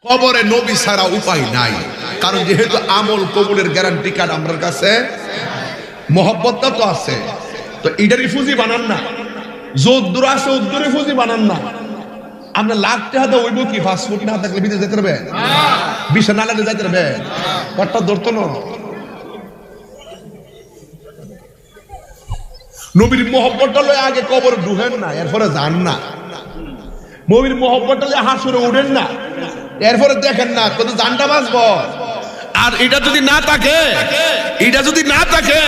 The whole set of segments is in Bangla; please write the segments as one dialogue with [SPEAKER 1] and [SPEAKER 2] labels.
[SPEAKER 1] কবরে নবী ছাড়া উপায় নাই, কারণ যেহেতু আমল কবুলের গ্যারান্টি কার্ড আমার কাছে, মহব্বতটা তো আছে, তো এটারই ফুজি বানান না, যদ্দুর আছে উদ্দুরে ফুজি বানান না। আপনার লাখ টাকা ওইব কি ফাস্টফুড না থাকলে বিদেশ যেতে পারবেন, বিশা না লাগলে যেতে পারবেন, কটটা ধরতো না। নবীর মহব্বতটা লয়ে আগে কবর ঢুকেন না, এরপরে যান না। নবীর মহব্বতটা লয়ে হাসুরে উঠেন না, এরপরে দেখেন না কত জানটা বাঁচব। আর এটা যদি না থাকে, এটা যদি না থাকে,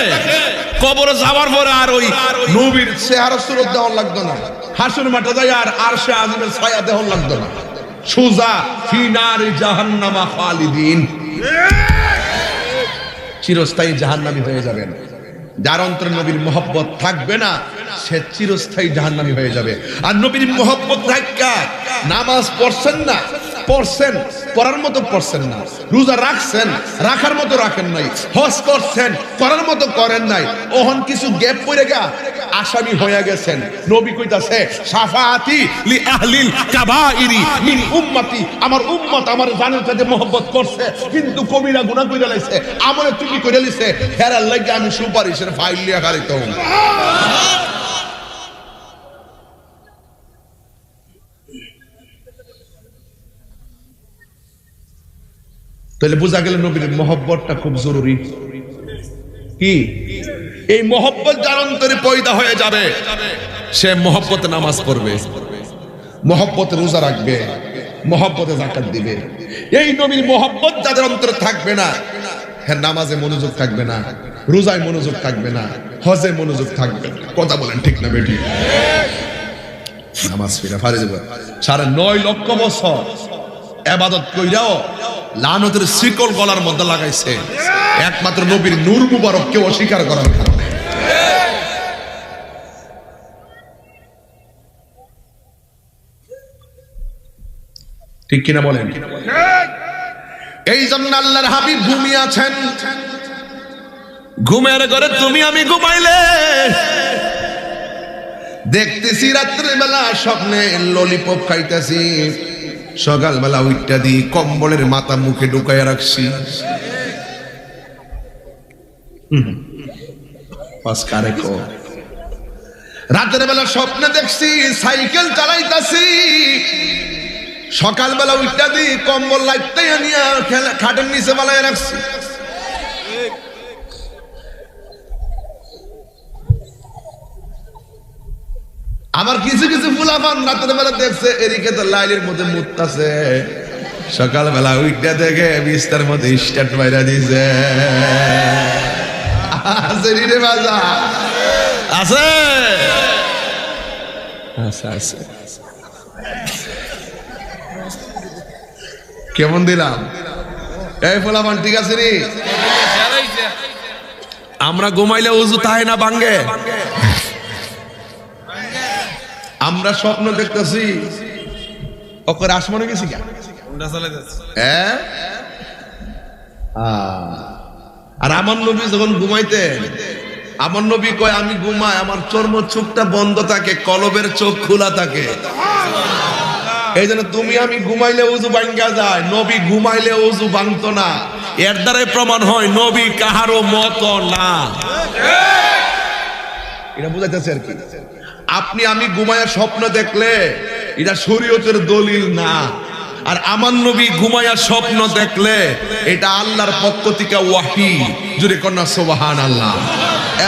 [SPEAKER 1] কবরে যাওয়ার পরে আর ওই নবীর চেহারা সুরত দেওয়ার লাগতো না, হাসুর মাঠে যাই আর সে আজমের ছায়া দেওয়ার লাগতো না। সুজা ফি নারি জাহান্নামা খালিদিন, চিরস্থায়ী জাহান্নামী হয়ে যাবেন। যার অন্তরে নবীর মহব্বত থাকবে না, সে চিরস্থায়ী জাহান্নামী হয়ে যাবে। আর নবীর মহব্বত থাকা নামাজ পড়ছেন না, পড়ছেন পড়ার মতো পড়ছেন না, রোজা রাখছেন রাখার মতো রাখেন নাই, হজ করছেন করার মতো করেন নাই, ওহন কিছু গ্যাপ পড়ে গা আসামি হয়ে গেছেন। নবী কইতাছে শাফাআতি লি আহলিল কাবাইরি মিন উম্মতি, আমার উম্মত আমার জানের সাথে মহব্বত করছে কিন্তু কবিরা গুনাহ কইরা লাইছে, আমলে ত্রুটি কইরা লিছে, হেরার লাগি আমি সুপারিশের ফাইল লিয়া খারিতাম। তাহলে বোঝা গেল নবীর মহব্বতটা খুব জরুরি। কি এই মহব্বত যার অন্তরে পয়দা হয়ে যাবে, সে মহব্বতে নামাজ পড়বে, মহব্বতে রোজা রাখবে, মহব্বতে যাকাত দিবে। এই নবীর মহব্বত যাদের অন্তরে থাকবে না, হ্যাঁ নামাজে মনোযোগ থাকবে না, রোজায় মনোযোগ থাকবে না, হজে মনোযোগ থাকবে না। কথা বলেন ঠিক না বেটি? নামাজ ফিরা ফারে যাবে 9.5 লক্ষ বছর ইবাদত কইরাও লানতের শিকল গলার মধ্যে লাগাইছে একমাত্র নবীর নূর মুবারককে অস্বীকার করার কারণে। ঠিক কিনা বলেন? এই জন্য আল্লাহর হাবিব ঘুমিয়ে আছেন, ঘুমের ঘরে তুমি আমি ঘুমাইলে দেখতেছি রাত্রের বেলা স্বপ্নে ললিপপ খাইতেছি, সকালবেলা উইটটা দিয়ে কম্বলের মাথা মুখে ঢুকাইয়া রাখছি। রাতের বেলা স্বপ্নে দেখছি সাইকেল চালাইতাছি, সকালবেলা উইটটা দিয়ে কম্বল লাইতে নিয়ে খাটের নিচে বালাই রাখছি। আমার কিছু কিছু ফুলাফান রাতের বেলা দেখছে এদিকে তো লাইলের মধ্যে মুততাছে, সকালবেলা উইটটা দেখে বিস্তার মধ্যে স্টার্ট মাইরা দিছে। আছে রে বাজা, আছে আছে আছে। কেমন দিলাম? এই ফুলাফান ঠিক আছে রে? আমরা ঘুমাইলে উজু তাই না ভাঙ্গে, আমরা স্বপ্ন দেখতেছি ওকে আসমানে গেছি কেন? আর আমার নবী যখন ঘুমাইতেন, আমার নবী কয় আমি ঘুমাই আমার চর্ম চোখটা বন্ধ থাকে, কলবের চোখ খোলা থাকে। এই জন্য তুমি আমি ঘুমাইলে উজু ভাঙ্গা যায়, নবী ঘুমাইলে উজু ভাঙতো না। এর দ্বারাই প্রমাণ হয় নবী কাহারও মত না। এটা বুঝাইতেছে আর কি। আপনি আমি ঘুমায়া স্বপ্ন দেখলে এটা শরীয়তের দলিল না, আর আমার নবী ঘুমায়া স্বপ্ন দেখলে এটা আল্লাহর পক্ষ থেকে ওয়াহি, জুড়ে কন্যা সুবহানাল্লাহ,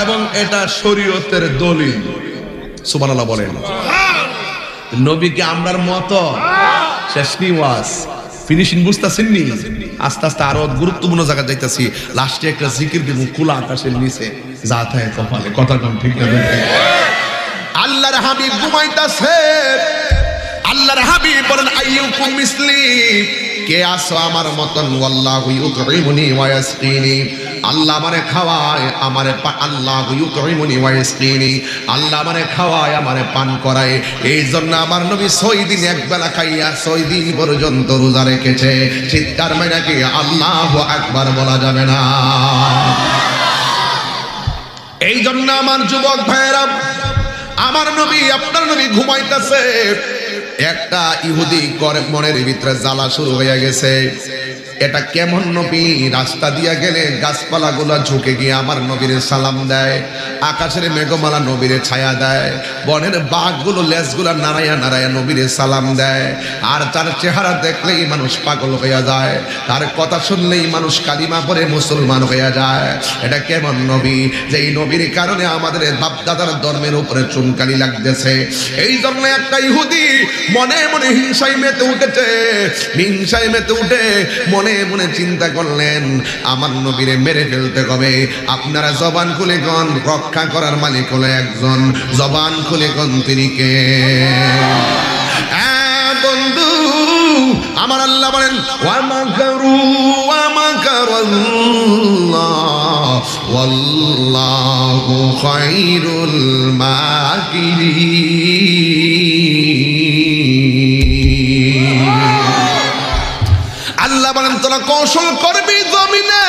[SPEAKER 1] এবং এটা শরীয়তের দলিল। সুবহানাল্লাহ বলেন। নবীকে আমরার মতো শেষ নি ওয়াজ ফিনিশিং বুঝতেছেন নি? আস্তে আস্তে আরো গুরুত্বপূর্ণ জায়গা যাইতেছি। লাস্টে একটা জিকির দিব খোলা আকাশের নিচে, যা থাকে কপালে। কথা কম ঠিক না? আল্লাহর হাবিব ঘুমাইতাছে, আল্লাহর হাবিব বলেন আইয়ুকুম মিসলি, কে আসো আমার মতন? ওয়াল্লাহু ইউতঈমুনি ওয়া ইয়াসকিনি, আল্লাহ আমারে খাওয়ায়, আমারে আল্লাহু ইউতঈমুনি ওয়া ইয়াসকিনি, আল্লাহ আমারে খাওয়ায় আমারে পান করায়। এই জন্য আমার নবী 6 দিন একবেলা খাইয়া 6 দিন পর্যন্ত রোজা রেখেছে। চিৎকার মেরে কি আল্লাহু আকবার বলা যাবে না? এই জন্য আমার যুবক ভাইয়েরা, আমার নবী আপনার নবী ঘুমাইতেছে, একটা ইহুদি করে মনের ভিতরে জ্বালা শুরু হয়ে গেছে, এটা কেমন নবী? রাস্তা দিয়া গেলে গাছপালাগুলা ঝুঁকে গিয়ে আমার নবীর সালাম দেয়, আকাশের মেঘমালা নবীর ছায়া দেয়, বনের বাঘগুলো লেজগুলা নাড়াইয়া নাড়াইয়া নবীর সালাম দেয়। আর তার চেহারা দেখলেই মানুষ পাগল হইয়া যায়, তার কথা শুনলেই মানুষ কালিমা পড়ে মুসলমান হইয়া যায়। এটা কেমন নবী? যেই নবীর কারণে আমাদের বাপদাদার ধর্মের উপরে চুনকালি লাগতেছে। এই জন্য একটা ইহুদি মনে মনে হিংসায় মেতে উঠেছে, হিংসায় মেতে উঠে মনে মনে চিন্তা করলেন আমার নবীরে মেরে ফেলতে হবে। আপনারা জবান খুলে গন, রক্ষা করার মালিক হলো একজন, জবান খুলে গন তিনি কে? বন্ধু আমার আল্লাহ বলেন ওয়া মাকারু ওয়া মাকারাল্লাহ ওয়াল্লাহু খায়রুল মাকিরিন। আল্লাহ বলেন তোরা কৌশল করবি জমিনে,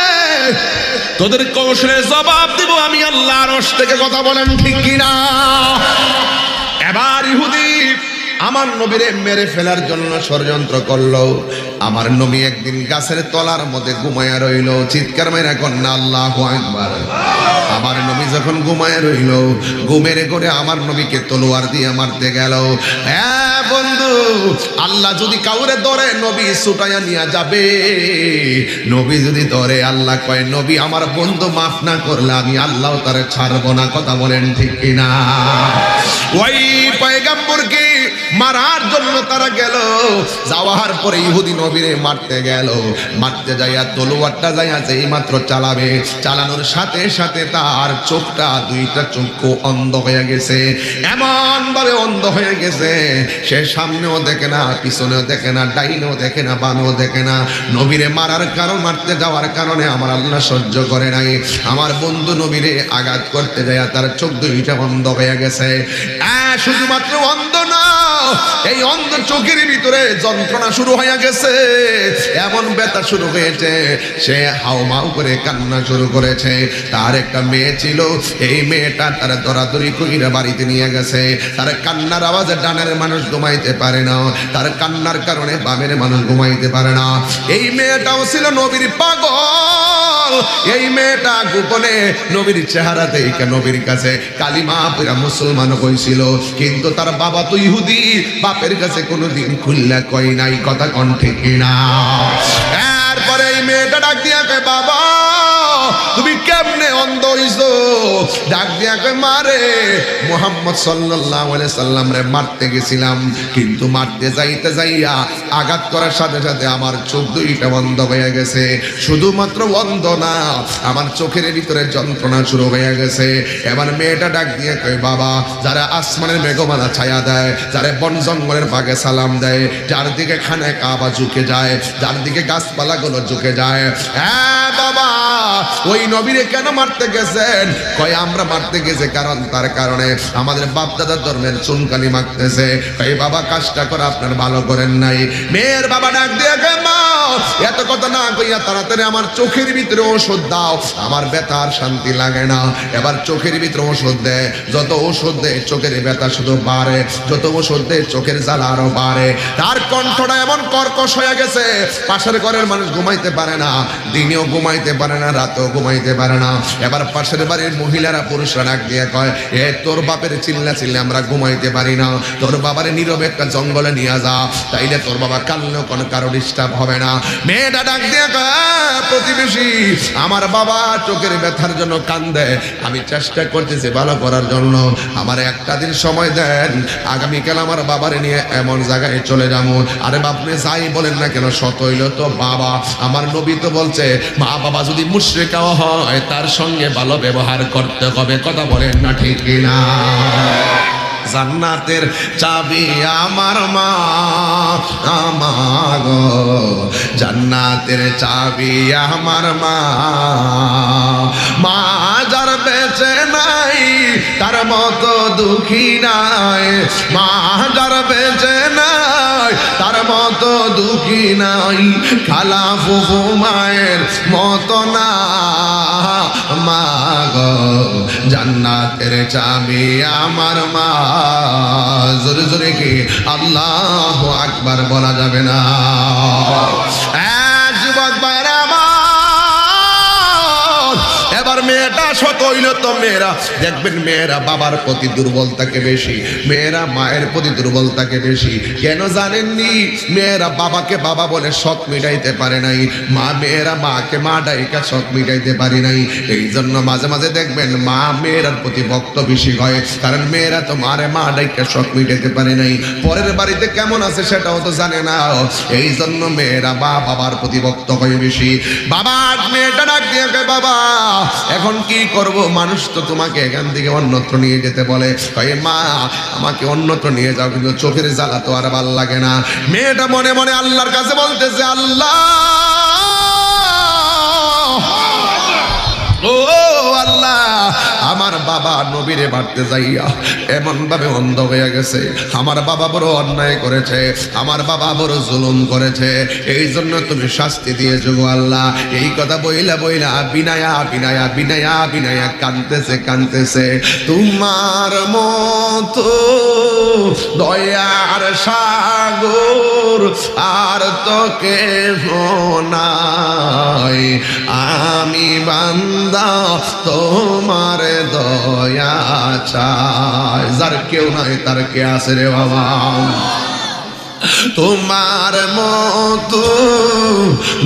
[SPEAKER 1] তোদের কৌশলের জবাব দিব আমি আল্লাহ। আরশ থেকে কথা বলেন ঠিক কিনা? এবার ইহুদি আমার নবীরে মেরে ফেলার জন্য ষড়যন্ত্র করলো। আমার নবী একদিন গাছের তলার মধ্যে ঘুমায়া রইল, চিৎকার মেরে কন্যা আল্লাহু আকবার। আমার নবী যখন ঘুমায়া রইল, ঘুমের ঘরে আমার নবীকে তলোয়ার দিয়ে মারতে গেল। হ্যাঁ বন্ধু, আল্লাহ যদি কাউরে ধরে নবী ছুটাইয়া নিয়ে যাবে। নবী যদি ধরে, আল্লাহ কয় নবী আমার বন্ধু মাফ না করলে আমি আল্লাহ তারে ছাড়বো না। কথা বলেন ঠিক কিনা? ওই পয়গম্বরকে মারার জন্য তারা গেল, যাওয়ার পরে ইহুদি নবীরে মারতে গেল। মারতে যাইয়া তলোয়ারটা যাইয়া যেই মাত্র চালাবে, চালানোর সাথে সাথে তার চোখটা, দুইটা চক্ষু অন্ধ হয়ে গেছে। এমন ভাবে অন্ধ হয়ে গেছে সে সামনেও দেখে না, পিছনেও দেখে না, ডাইনেও দেখে না, বামেও দেখে না। নবীরে মারার কারণ, মারতে যাওয়ার কারণে আমার আল্লাহ সহ্য করে নাই। আমার বন্ধু নবীরে আঘাত করতে যাইয়া তার চোখ দুইটা অন্ধ হয়ে গেছে। শুধুমাত্র অন্ধ না, এই অন্ধ চোখের ভিতরে যন্ত্রণা শুরু হয়ে গেছে, এমন ব্যথা শুরু হয়েছে, সে হাউমাউ করে কান্না শুরু করেছে। তার একটা মেয়ে ছিল, এই মেয়েটা তার দরাদরি কইরা বাড়িতে নিয়ে গেছে। তার কান্নার আওয়াজে ডানের মানুষ ঘুমাইতে পারে না, তার কান্নার কারণে বামের মানুষ ঘুমাইতে পারে না। এই মেয়েটাও ছিল নবীর পাগল। এই মেয়েটা গোপনে নবীর চেহারা দেখে নবীর কাছে কালিমা পড়া মুসলমান হয়েছিল, কিন্তু তার বাবা তো ইহুদি, বাপের কাছে কোনোদিন খুল্লা কই নাই। কথা কোন ঠিক না? এরপরে এই মেয়েটা ডাক দিয়া কয় বাবা তুমি কেমনে অন্ধ হইছো? ডাক দিয়া কয় মারে মুহাম্মদ সাল্লাল্লাহু আলাইহি সাল্লাম রে মারতে গেছিলাম, কিন্তু মারতে যাইতে যাইয়া আঘাত করার সাথে সাথে আমার চোখ দুইটা বন্ধ হয়ে গেছে। শুধুমাত্র বন্ধ না, আমার চোখের ভিতরে যন্ত্রণা শুরু হয়ে গেছে। এবার মেয়েটা ডাক দিয়ে কয় বাবা যারা আসমানের মেঘমালা ছায়া দেয়, যারা বন জঙ্গলের বাগে সালাম দেয়, যার দিকে খানে কাবা ঝুঁকে যায়, যার দিকে গাছপালাগুলো ঝুঁকে যায়, হ্যাঁ বাবা ওই নবীরে কেন মারতে গেছেন? কয় আমরা মারতে গেছে কারণ তার কারণে আমাদের বাপ দাদার ধর্মের চুনকালি মারতেছে। কয় বাবা কাজটা করে আপনার ভালো করেন নাই। মেয়ের বাবা ডাক দিয়ে কয় মা এত কথা না কইয়া তাড়াতাড়ি আমার চোখের ভিতরে ওষুধ দাও, আমার ব্যথা আর শান্তি লাগে না। এবার চোখের ভিতরে ওষুধ দেয়, যত ওষুধ দেয় চোখের ব্যথা শুধু বাড়ে, যত ওষুধ দেয় চোখের জ্বালা আরো বাড়ে। তার কণ্ঠটা এমন কর্কশ হয়ে গেছে, পাশের ঘরের মানুষ ঘুমাইতে পারে না, দিনেও ঘুমাইতে পারে না, রাতেও ঘুমাইতে পারে না। এবার পাশের বাড়ির মহিলারা পুরুষরা ডাক দিয়ে কয় এ তোর বাপের চিল্লা চিল্লা আমরা ঘুমাইতে পারি না, তোর বাবারে নীরবে একটা জঙ্গলে নিয়ে যা, তাইলে তোর বাবা কাললেও কোনো কারো ডিস্টার্ব হবে না। মেয়েটা ডাক দিয়ে কয় প্রতিবেশী আমার বাবা চোখের ব্যথার জন্য কান্দে, আমি চেষ্টা করতেছি ভালো করার জন্য, আমার একটা দিন সময় দেন, আগামীকাল আমার বাবারে নিয়ে এমন জায়গায় চলে যাবো। আরে আপনি যাই বলেন না কেন, সত হইল তো বাবা। আমার নবী তো বলছে মা বাবা যদি মুশরিকাও হয় তার সঙ্গে ভালো ব্যবহার করতে হবে। কথা বলেন না ঠিক কিনা? জান্নাতের চাবি আমার মা, আমার জান্নাতের চাবি আমার মা, মা যার বেঁচে নাই তার মতো দুঃখী নাই, মা যার বেঁচে নাই তার মতো দুঃখী নাই, খালা ফুফু মায়ের মতো না, মা গো জান্নাতের চাবি আমার মা। জোরে জোরে কি আল্লাহু আকবার বলা যাবে না? যুবক ভাইরা আমার, এবার মেয়েটা শত হইল তো মেয়েরা দেখবেন মেয়েরা বাবার প্রতি দুর্বল থাকে বেশি, মেয়েরা মায়ের প্রতি দুর্বল থাকে বেশি। কেন জানেননি? মেয়েরা বাবাকে বাবা বলে শখ মিটাইতে পারে নাই, মেয়েরা মাকে মা ডাইকা শখ মিটাইতে পারে নাই। এই জন্য মাঝে মাঝে দেখবেন মা মেয়েরার প্রতি ভক্ত বেশি হয়, কারণ মেয়েরা তো মারে মা ডাইকা শখ মিটাইতে পারে নাই, পরের বাড়িতে কেমন আছে সেটাও তো জানে না। এই জন্য মেয়েরা বাবার প্রতি ভক্ত হয় বেশি। বাবা মেয়েটা ডাক দিয়ে কয়, বাবা এখন কি করব? মানুষ তো তোমাকে এখান থেকে অন্যত্র নিয়ে যেতে বলে। কয় মা আমাকে অন্যত্র নিয়ে যাও, কিন্তু চোখের জ্বালা তো আর ভাল লাগে না। মেয়েটা মনে মনে আল্লাহর কাছে বলতেছে, আল্লাহ ও আল্লাহ, আমার বাবা নবীরে মারতে যাইয়া এমন ভাবে অন্ধ হয়ে গেছে, আমার বাবা বড় অন্যায় করেছে, আমার বাবা বড় জুলুম করেছে, এই জন্য তুমি শাস্তি দিয়েছো গো আল্লাহ। এই কথা বইলা বইলা বিনায়া বিনায়া বিনায়া বিনায়া কাঁদতেছে। তোমার মতো দয়ার সাগর আর তো কেহ নাই, আমি বান্দা তোমার দয়া চাই। যার কেউ নাই তার কে আছে রে বাবা? তোমার মতো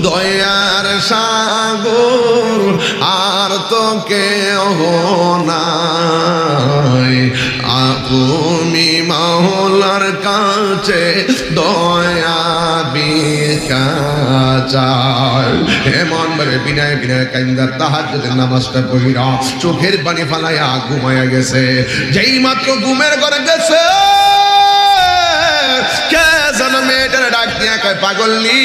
[SPEAKER 1] দয়ার সাগর আর তো কেহ নাই, তুমি মাওলার কাছে দয়া ভিক্ষা চাই। এমন ভাবে বিনয় বিনয় কাইন্দা তাহাজ্জুদের নামাজটা পড়িয়া চোখের পানি ফালাইয়া ঘুমাইয়া গেছে। যেই মাত্র ঘুমের ঘরে গেছে, মেয়েটার ডাক দিয়া কয়, পাগলনি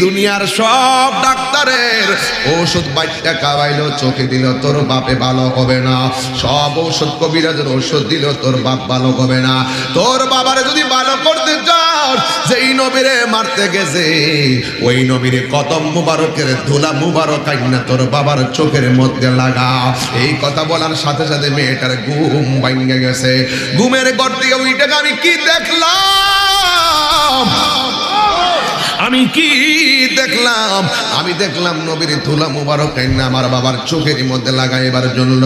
[SPEAKER 1] দুনিয়ার সব ডাক্তারের ঔষধ বাইটা খাওয়াইলো, চোখে দিল তোর বাপে ভালো হবে না, সব ঔষধ কবিরাজের ঔষধ দিল তোর বাপ ভালো হবে না। তোর বাবারে যদি ভালো করতে চাস, যেই নবীরে মারতে গেছে ওই নবীরে কদম মুবারকের ধুলা মুবারক আইনা তোর বাবার চোখের মধ্যে লাগা। এই কথা বলার সাথে সাথে মেয়েটার ঘুম ভাঙে গেছে। ঘুমের ঘর থেকে উঠে আমি কি দেখলাম? আমি কি দেখলাম? আমি দেখলাম নবীর ধুলা মুবারক আইনা আমার বাবার চোখের মধ্যে লাগাইবার জন্য।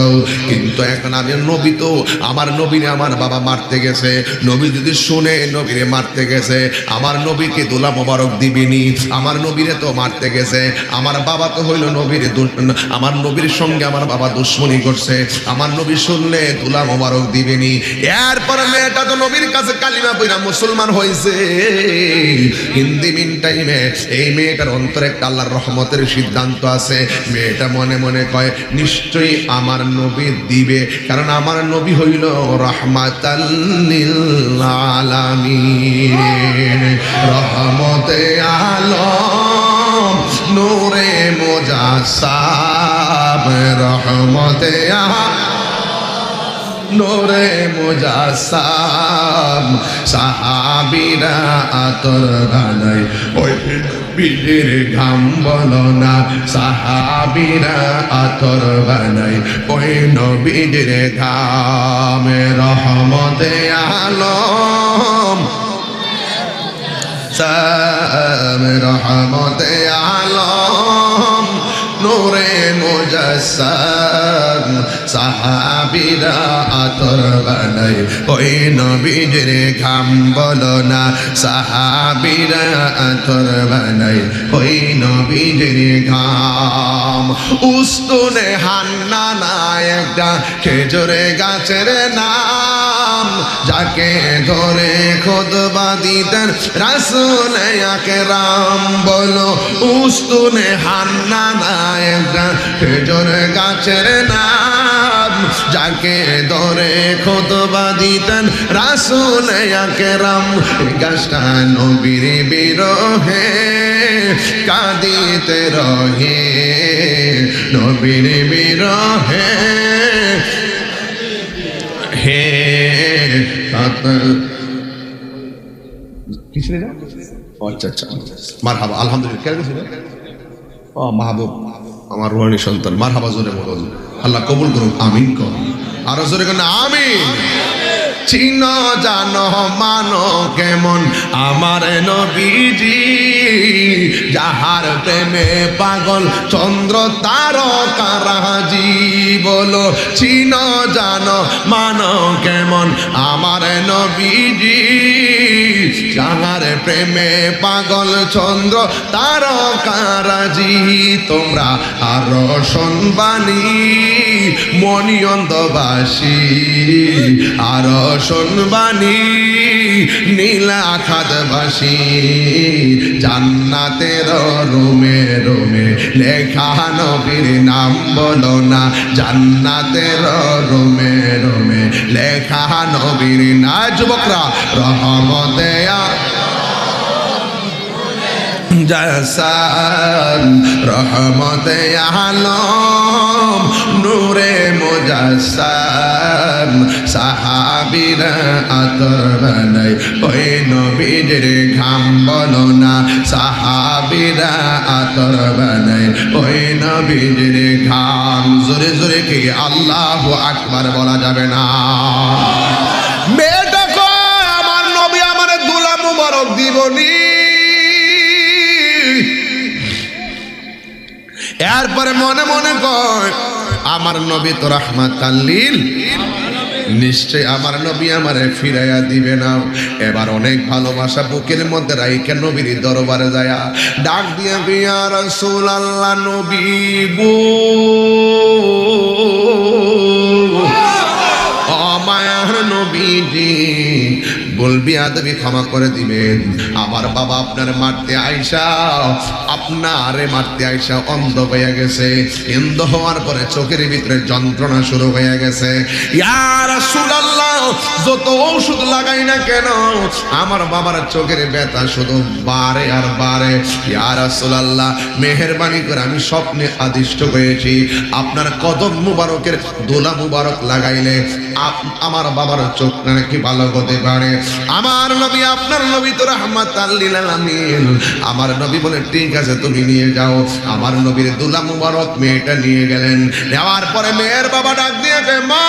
[SPEAKER 1] কিন্তু এখন আমি নবী, তো আমার নবীরে আমার বাবা মারতে গেছে, নবী যদি শুনে নবীরে মারতে গেছে, আমার নবীকে ধুলা মুবারক দিবেনি। আমার নবীরে তো মারতে গেছে, আমার বাবা তো হইল নবীর, আমার নবীর সঙ্গে আমার বাবা দুশ্মনী করছে, আমার নবী শুনলে ধুলা মুবারক দিবেনি। এরপর মেয়েটা তো নবীর কাছে কালিমা পড়া মুসলমান হয়েছে। হিন্দি টাইমে এই মেয়েটার অন্তরে একটা আল্লাহর রহমতের সিদ্ধান্ত আছে। মেয়েটা মনে মনে কয়, নিশ্চয়ই আমার নবী দিবে, কারণ আমার নবী হইল রাহমাতাল লিল আলামিন, রহমতে আলম, নূরে মুজাসসাম, রহমতে আলম, নূরে মুজাসসাম। সাহাবীরা আতর বানাই ওই নবীর ঘাম বলো না, সাহাবীরা আতর বানাই ওই নবীর ঘাম, রহমতে আলম, রহমতে আলম, নূরে মুজাসসাম। সাহাবীরা আতর বানাই ওই নবীর ঘাম বলো না, সাহাবীরা আতর বানাই ওই নবীর ঘাম। উস্তুনে হান্নানা একটা খেজুরে গাছের নাম, যাকে ধরে খুতবা দিতেন রাসূল আকরাম। বলো উস্তুনে হান্নানা একটা খেজুর গাছের নাম, যাকে ধরে খুতবা দিতেন রাসূল আকরাম। গাছটা নবীর বিরহে কাঁদিতে রহে, নবীর বিরহে হে কিসে যা? আচ্ছা আচ্ছা, মারহাবা, আলহামদুলিল্লাহ। ও মাহবুব আমার রুহানি সন্তান। মারহাবা জোরে বলুন, আল্লাহ কবুল করুন, আমিন করুন, আরো জোরে করুন আমিন। চিনো জানো মানো কেমন আমার নবীজি, যাহার প্রেমে পাগল চন্দ্র তারকারাজি। বলো চিনো জানো মানো কেমন আমার নবীজি, যাহার প্রেমে পাগল চন্দ্র তারকারাজি। তোমরা আরো শুনবানি মণিয়ন্দবাসী, আরো শুনবানি নীলা খাদবাসী। জান্নাতের রুমে রুমে লেখা নবীর নাম বলো না, জান্নাতের রুমে রুমে লেখা নবীর না। যুবকরা রহমতে জাসান রহমতে আলম নূরে মুজাসসাম। সাহাবীরা আতর বানাই ওই নবীর ঘাম বলো না, সাহাবীরা আতর বানাই ওই নবীর ঘাম। জোরে জোরে কি আল্লাহু আকবার বলা যাবে না? মেয়েটা কয় আমার নবী আমার দুলা মুবারক দিবনি। এরপরে মনে মনে কয় আমার নবী তো রাহমাতাল লিল, নিশ্চয় আমার নবী আমারে ফিরাইয়া দিবে না। এবার অনেক ভালোবাসা বুকের মধ্যে রাইখা নবীর দরবারে যায়া ডাক দিয়া ইয়া রাসূলুল্লাহ, নবী গো মায়ার নবীজি, বলবি আদবি ক্ষমা করে দিবেন। আমার বাবা আপনার মারতে আইসা, আপনারে মারতে আইসা অন্ধ হয়ে গেছে। অন্ধ হওয়ার পরে চোখের ভিতরে যন্ত্রণা শুরু হয়ে গেছে। ইয়া রাসূলুল্লাহ, যত ঔষধ লাগাই না কেন আমার বাবার চোখের ব্যথা শুধু বাড়ে আর বাড়ে। ইয়া রাসূলুল্লাহ, মেহেরবানি করে আমি স্বপ্নে আদিষ্ট হয়েছি আপনার কদম মুবারকের দোলা মুবারক লাগাইলে আমার বাবার চোখ নাকি ভালো হতে পারে। আমার নবী আপনার নবী তো রাহমাতাল লিল আলামিন। আমার নবী বলে ঠিক আছে তুমি নিয়ে যাও। আমার নবীর দুলা মুবারক মেয়েটা নিয়ে গেলেন। নেওয়ার পরে মেয়ের বাবা ডাক দিয়ে কয় মা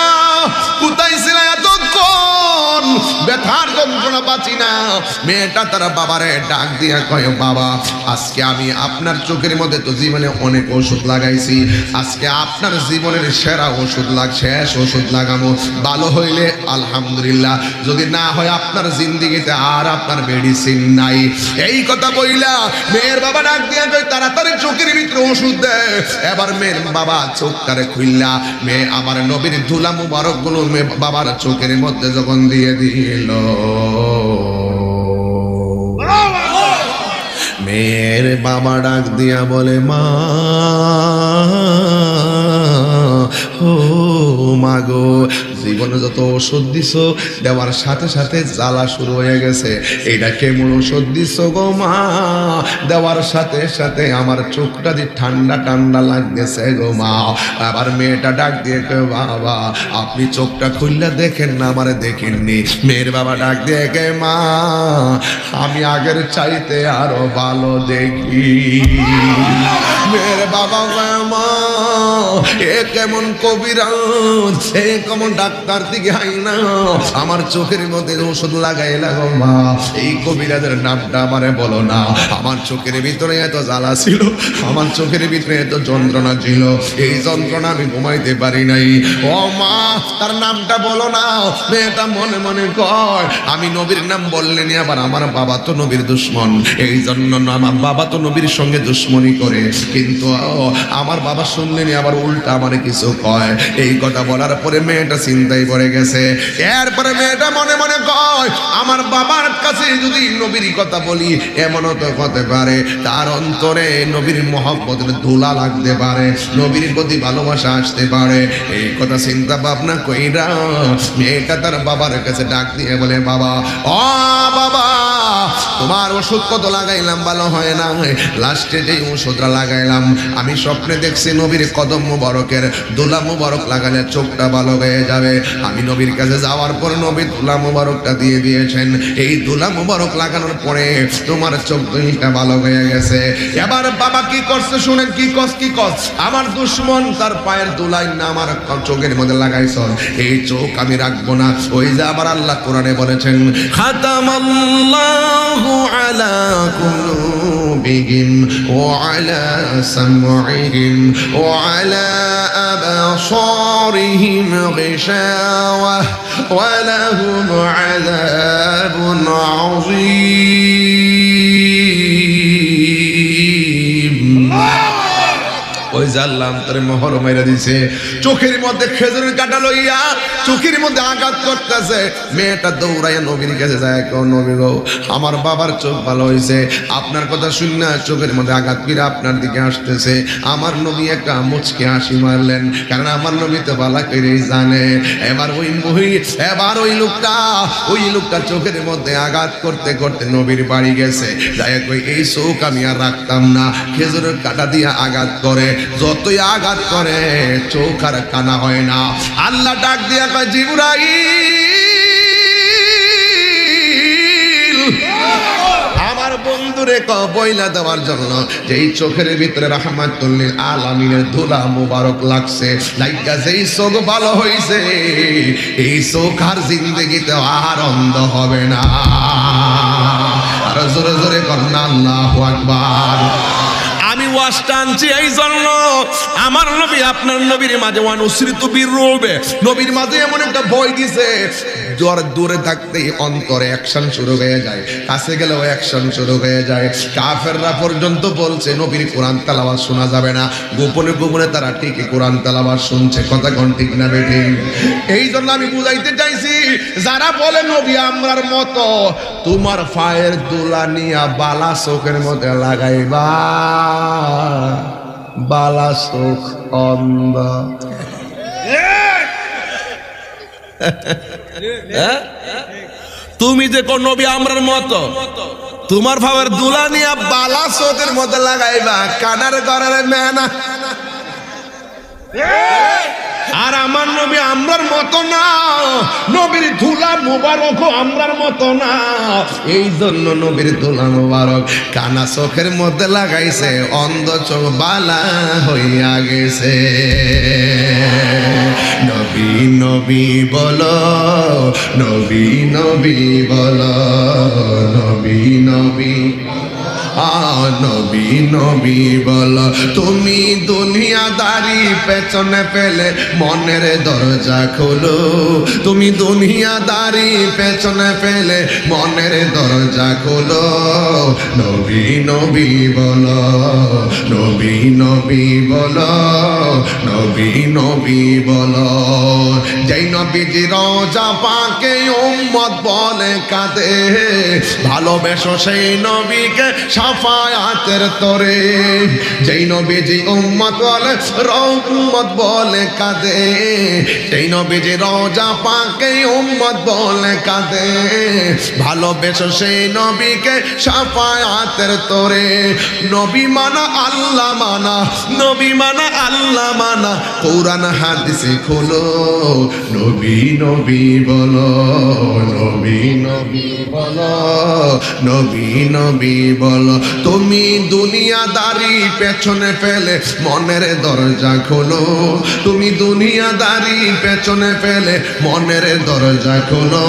[SPEAKER 1] কোথায় ছিলে এতক্ষণ, ব্যথার যন্ত্রণা পাচ্ছি না। মেয়েটা তার বাবারে ডাক দিয়ে কয় বাবা আজকে আমি আপনার চোখের মধ্যে তো জীবনে অনেক ওষুধ লাগাইছি, আজকে আপনার জীবনের সেরা ওষুধ শেষ ওষুধ লাগাবো। ভালো হইলে আলহামদুলিল্লাহ, যদি না হয় আপনার জিন্দিগিতে আর আপনার মেডিসিন নাই। এই কথা বইলা মেয়ের বাবা ডাক দিয়ে কয় তাড়াতাড়ি চোখের ভিতরে ওষুধ দে। এবার মেয়ের বাবা চোখটারে খুললা মেয়ে আমার নবীর ধুলা মুবারক গুলো বাবার চোখের মধ্যে যখন দিয়ে দিল, মেয়ের বাবা ডাক দিয়া বলে মা ও মাগো, জীবনে যত ওষুধ দিছ দেওয়ার সাথে সাথে জ্বালা শুরু হয়ে গেছে। এইটা কেমন ওষুধ দিছ গো মা, দেওয়ার সাথে সাথে আমার চোখটা দিয়ে ঠান্ডা ঠান্ডা লাগতেছে গো মা। আবার মেয়েটা ডাক দিয়ে বাবা আপনি চোখটা খুললে দেখেন না, আমারে দেখেননি। মেয়ের বাবা ডাক দিয়ে কে মা আমি আগের চাইতে আরো ভালো দেখি। মেয়ের বাবা মা এ কেমন কবিরাজ, এ কেমন ডাক্তার দিকে হাই না, আমার চোখের মধ্যে ওষুধ লাগাই লাগো মা। এই কবিরাজের নামটা আমারে বলো না। আমার চোখের ভিতরে এত জ্বালা ছিল, আমার চোখের ভিতরে এত যন্ত্রণা ছিল, এই যন্ত্রণা আমি ঘুমাইতে পারি নাই। ও মা তার নামটা বলো না। মেয়েটা মনে মনে কয় আমি নবীর নাম বললেনি, আবার আমার বাবা তো নবীর দুশ্মন, এই জন্য আমার বাবা তো নবীর সঙ্গে দুশ্মনী করে, কিন্তু আমার বাবা শুনলেনি আবার উল্টা আমার কিছু কয়। এই কথা বলার পরে মেয়েটা চিন্তায় পড়ে গেছে। এরপরে মেয়েটা মনে মনে কয় আমার বাবার কাছে যদি নবীর কথা বলি এমনও তো হতে পারে তার অন্তরে নবীর মহব্বতের ধুলা লাগতে পারে, নবীর প্রতি ভালোবাসা আসতে পারে। এই কথা চিন্তা ভাবনা কইরা মেয়েটা তার বাবার কাছে ডাক দিয়ে বলে বাবা ও বাবা তোমার ওষুধ কত লাগাইলাম ভালো হয় না, লাস্টে যেই ওষুধটা লাগাইলাম আমি স্বপ্নে দেখছি নবীর কদম মুবারকের দোলা মুবারক লাগালে চোখটা ভালো হয়ে যাবে। আমি নবীর কাছে যাওয়ার পর নবী দোলা মুবারকটা দিয়ে দিয়েছেন। এই দোলা মুবারক লাগানোর পরে তোমার চোখ দুইটা ভালো হয়ে গেছে। এবার বাবা কি করছে শুনেন, কি কস আমার দুশ্মন তার পায়ের দোলাই না আমার চোখের মধ্যে লাগাইছ, এই চোখ আমি রাখবো না। ওই যে আবার আল্লাহ কোরআনে বলেছেন, খাতামাল্লাহু আলা কুলুবিহিম ওয়া আলা সামঈহিম ওয়া আলা আবসারিহিম গিশাওয়া ওয়া লাহুম আযাবুন আযীম। ওই জাল্লাম তোরে মোহর মাইরা দিছে, চোখের মধ্যে খেজুরের কাঁটা লইয়া চোখের মধ্যে আঘাত করতেছে। মেয়েটা দৌড়াইয়া নবীর কাছে যায়, কেউ নবী গো আমার বাবার চোখ ভালো হয়েছে, আপনার কথা শুন না চোখের মধ্যে আঘাত করে আপনার দিকে আসতেছে। আমার নবী একটা মুচকে হাসি মারলেন, কারণ আমার নবী তো ভালো করেই জানে। এবার ওই লোকটা চোখের মধ্যে আঘাত করতে করতে নবীর বাড়ি গেছে। যাই কই এই চোখ আমি আর রাখতাম না, খেজুরের কাঁটা দিয়ে আঘাত করে, যতই আঘাত করে চোখ আর কানা হয় না। আল্লাহ ডাক দিয়া কয়, জিবরাইল আমার বন্ধুরে বইলা দেওয়ার জন্য যে এই চোখের ভিতরে রাহমাতুল লিল আলামিনের ধুলা মুবারক লাগছে, লাইগা যেই চোখ ভালো হইছে এই চোখ আর জিন্দেগিতে আর অন্ধ হবে না। আর জোরে জোরে করেন আল্লাহু আকবার। আমি ওয়াজটা আনছি এই জন্য, আমার নবী আপনার নবীর মাঝে অনুসৃত বীর রবে, নবীর মাঝে এমন একটা ভয় দিছে, দূরে থাকতেই অন্তরে অ্যাকশন শুরু হয়ে যায়, কাছে গেলেও অ্যাকশন শুরু হয়ে যায়। কাফেররা পর্যন্ত বলছে নবীর কোরআন তেলাওয়াত শোনা যাবে না, গোপনে গোপনে তারা ঠিকই কোরআন তেলাওয়াত শুনছে। কথা কোন ঠিক না বেঠিক? এই জন্য আমি বুঝাইতে চাইছি, যারা বলে নবী আমরার মতো, তোমার পায়ের দোলা নিয়া বালা চোখের মধ্যে লাগাইবা, বালা চোখ অন্ধ। তুমি যে কোন নবী আমরার মতো, তোমার ভাবের দুলা নিয়া বালা চোখের মধ্যে লাগাইবা, কানার ঘরের মেনা। আর আমার নবী আমরার মতো না, নবীর ধুলা মুবারক আমরার মতো না। এই জন্য নবীর ধুলা মুবারক কানা চোখের মধ্যে লাগাইছে, অন্ধ চোখ বালা হইয়া গেছে। নবী নবী বলো, নবী নবী বলো, নবী নবী নবী নবী বল। তুমি দুনিয়াদারি পেছনে ফেলে মনের দরজা খোলো, তুমি দুনিয়াদারি পেছনে ফেলে মনের দরজা খোলো। নবী নবী বল, নবী নবী বল, নবী নবী বল। যেই নবীজি রওজা পাকে উম্মত বলে কাঁদে, ভালোবেসো সেই নবীকে শাফায়াতের তরে। যেই নবীজি উম্মত বলে উম্মত বলে কাঁদে, সেই নবীজি রওজা পাকে উম্মত বলে কাঁদে, ভালোবেসো সেই নবীকে শাফায়াতের তরে। নবী মানা আল্লাহ মানা, নবী মানা আল্লাহ মানা, কোরআন হাদিসে খোলো। নবী নবী বলো, নবী নবী বলো, নবী নবী বলো। তুমি দুনিয়াদারি পেছনে ফেলে মনের দরজা খোলো, তুমি দুনিয়াদারি পেছনে ফেলে মনের দরজা খোলো।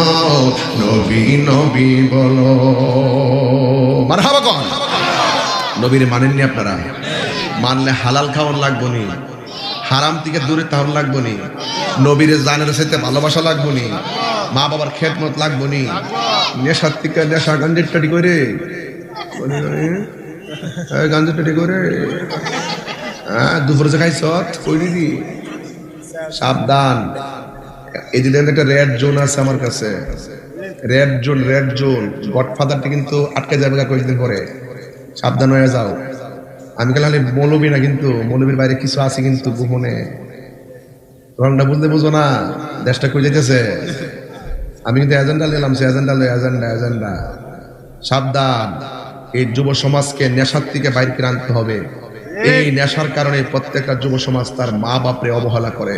[SPEAKER 1] নবী নবী বলো। মারহাবা কর। নবীর মানেননি আপনারা? মানলে হালাল খাওয়ার লাগবো নি, হারাম থেকে দূরে তাহলে লাগবো নি, নবীর জানের সাথে ভালোবাসা লাগবো নি, মা বাবার খেদমত লাগবো নি, নেশার থেকে নেশা গাঞ্জের টাটি করে গাঞ্জের টাটি করে দুপুরে যে খাইছ কই দিদি সাবধান। এই যে একটা রেড জোন আছে আমার কাছে, রেড জোন, রেড জোন। গডফাদারটা কিন্তু আটকে যাবে কয়েকদিন পরে, সাবধান হয়ে যাও। আমি খালি মৌলবী না, কিন্তু মৌলবীর বাইরে কিছু আছে কিন্তু গোপনে। রংটা বুঝতে বুঝো না, দেশটা কই যেতেছে। আমি কিন্তু এজেন্ডা নিলাম, সে এজেন্ডা লই, এজেন্ডা এজেন্ডা। সাবধান, এই যুব সমাজকে নেশার থেকে বাইরে করে আনতে হবে। এই নেশার কারণে প্রত্যেকটা যুব সমাজ তার মা বাপরে অবহেলা করে।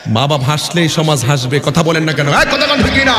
[SPEAKER 1] মা বাপ হাসলেই সমাজ হাসবে, কথা বলেন না কেন? কথা ঠিক না?